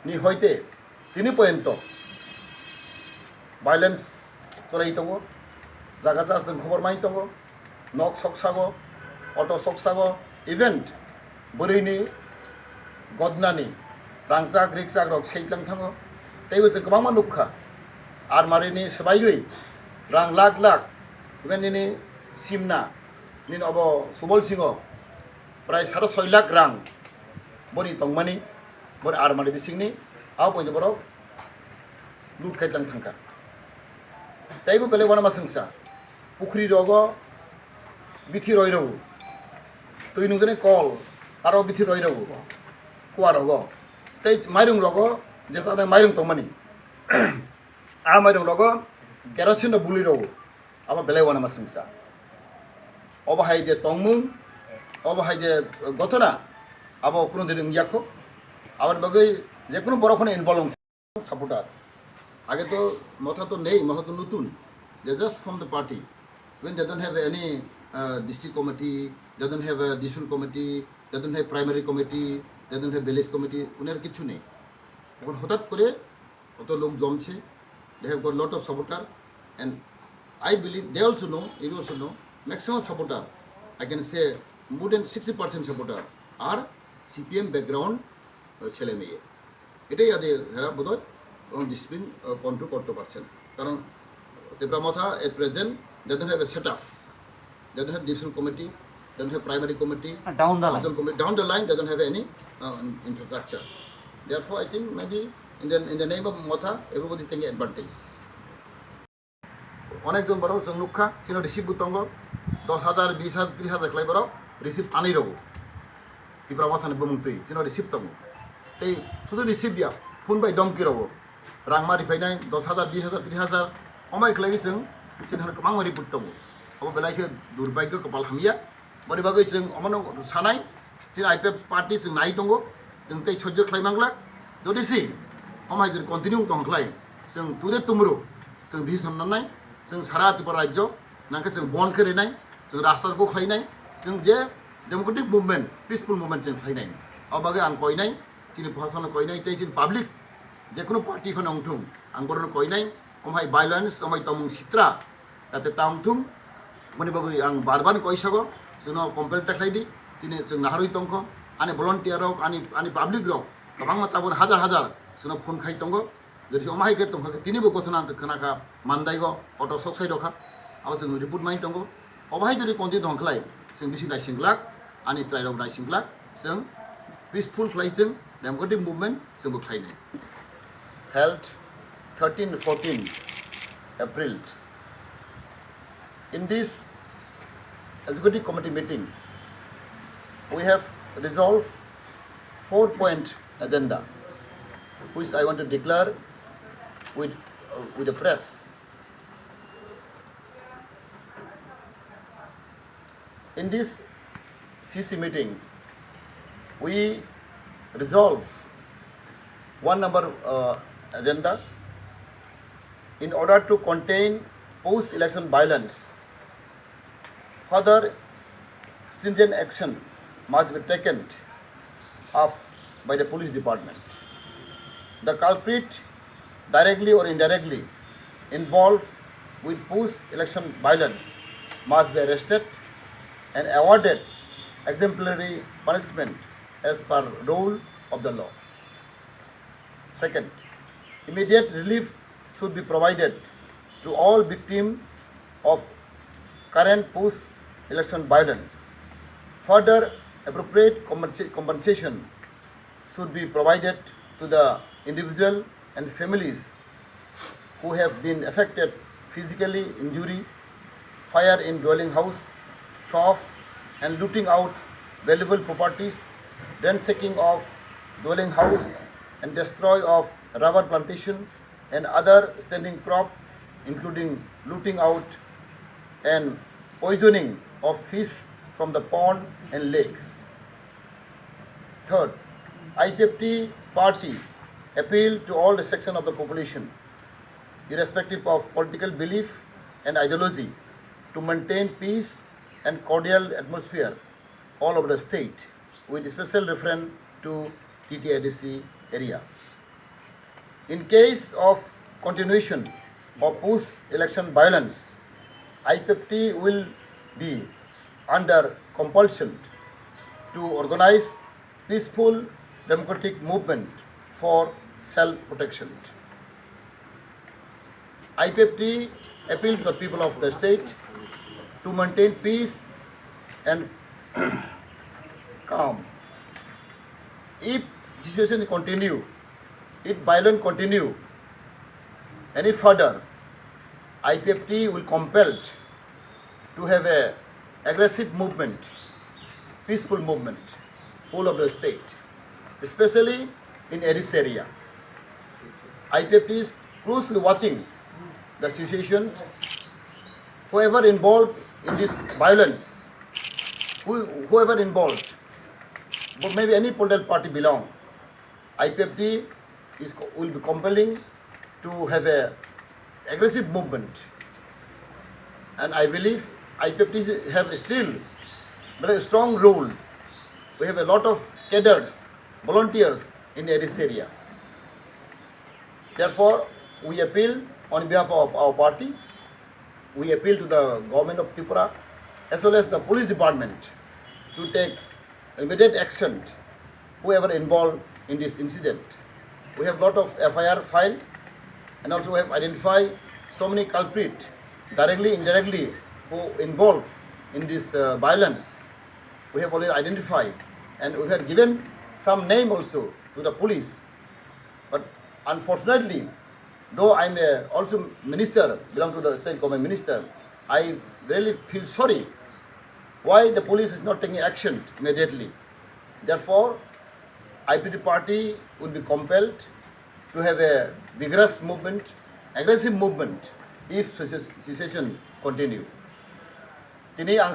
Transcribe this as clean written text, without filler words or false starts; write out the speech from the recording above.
ni hoite tini poento violence চলাই tongo jaga jas jeng khobor mai tongo nok sok sago auto sok sago event borini godnani rangsak riksak rok seitlang thango teibo se gobang manukha ar marini sebaigui rang lak lak even ini simna nin obo subol singo prai 6.5 lakh rang boni tongmani bor ar mari bisingni aw pointe borok lut kaitlang thangka taibo bele wana masungsa পুখুরি রগ বিথি রই রব তুই নুজনে call আরো বিথি রই রব কুয়া রগ তাই মাইরং রগ যে তাদের মাইরং তমানি আ মাইরং রগ কেরোসিন বুলি রব আবার বেলায় ওয়ানা মাসিংসা অবাহাই যে তংমুং অবাহাই যে ঘটনা আবার কোনো দিন ইয়াখো আবার বাকি যে কোনো বড় কোনো ইনভলভ সাপোর্টার আগে তো মাথা তো নেই মাথা তো নতুন they just from the party when they don't have any district committee, they don't have a district committee, they don't have primary committee, they don't have village committee, উনার কিছু নেই এখন হঠাৎ করে কত লোক জমছে they have got lot of supporter and I believe they also know, you also know, maximum supporter I can say more than 60% supporter are CPM background ছেলে মেয়ে এটাই এদের হেরা বোধহয় ডিসিপ্লিন কন্ট্রোল করতে পারছেন কারণ Tepramotha at present doesn't have a setup, doesn't have division committee, doesn't have primary committee, down the line doesn't have any infrastructure. Therefore, I think maybe in the name of Motha, everybody is taking advantage. অনেকজন বড় সংরক্ষা চিনো receive বুতঙ্গ 10,000 20,000 30,000 ক্লাই বড় receive আনি রব Tepramotha বমুংতই চিনো receive তঙ্গ তাই শুধু receive দিয়া ফোন বাই দমকি রব রাংমারি ফাইনাই 10,000 20,000 30,000 Omai kelagi seng, sing har kemang mari putong. Apa belai ke durbagyo kepal hamia, bari bagai seng omano sanai, sing IPF party sing nai tongo, sing tei chojo kelai manglak, jadi si, omai jadi continue tong kelai, sing tude tumru, sing di sana nai, sing sara tu parajjo, nangke sing bon kere nai, sing rasa ko kelai nai, sing je democratic movement, peaceful movement sing kelai nai. Apa bagai ang koi nai, sing bahasa koi nai, tei sing public, je kono party kono ongtung, ang kono koi nai. Omai violence, omai tomung sitra, kata tamtung, mani bagai ang barban koi sago, seno compel taklai di, sini seng naharui tongko, ane volunteer rok, ane public rok, kabang mata pun hajar, seno phone khai tongko, jadi omai ke tongko, tini buku senang kena ka mandai go, auto sok sai doka, awas seng report main tongko, omai jadi konti tongklai, seng bisi dai singlak, ane istilah rok dai singlak, seng peaceful klai seng, democratic movement seng buklai ne. Held 13-14 April. In this executive committee meeting, we have resolved 4-point agenda, which I want to declare with the press. In this CC meeting, we resolve one number agenda. In order to contain post-election violence, further stringent action must be taken up by the police department. The culprit, directly or indirectly involved with post-election violence, must be arrested and awarded exemplary punishment as per rule of the law. Second, immediate relief should be provided to all victims of current post-election violence. Further, appropriate compensation should be provided to the individual and families who have been affected physically, injury, fire in dwelling house, shop, and looting out valuable properties, ransacking of dwelling house, and destroy of rubber plantation and other standing crop, including looting out and poisoning of fish from the pond and lakes. Third, IPFT party appeal to all the section of the population, irrespective of political belief and ideology, to maintain peace and cordial atmosphere all over the state, with special reference to TTIDC area. In case of continuation of post-election violence, IPFT will be under compulsion to organize peaceful democratic movement for self-protection. IPFT appeal to the people of the state to maintain peace and calm. If situation continue, if violence continue any further, IPFT will compelled to have a aggressive movement, peaceful movement, whole of the state, especially in Aris area. IPFT is closely watching the situation. Whoever involved in this violence, whoever involved, maybe any political party belong, IPFT will be compelling to have a aggressive movement, and I believe IPFT have still very strong role. We have a lot of cadres, volunteers in this area. Therefore, we appeal on behalf of our party, we appeal to the government of Tripura as well as the police department to take immediate action whoever involved in this incident. We have lot of FIR filed and also we have identified so many culprits directly, indirectly who involved in this violence. We have already identified and we have given some name also to the police. But unfortunately, though I am also minister, belong to the state government minister, I really feel sorry why the police is not taking action immediately. Therefore, IPFT party will be compelled to have a vigorous movement, aggressive movement if situation continue. Tini ang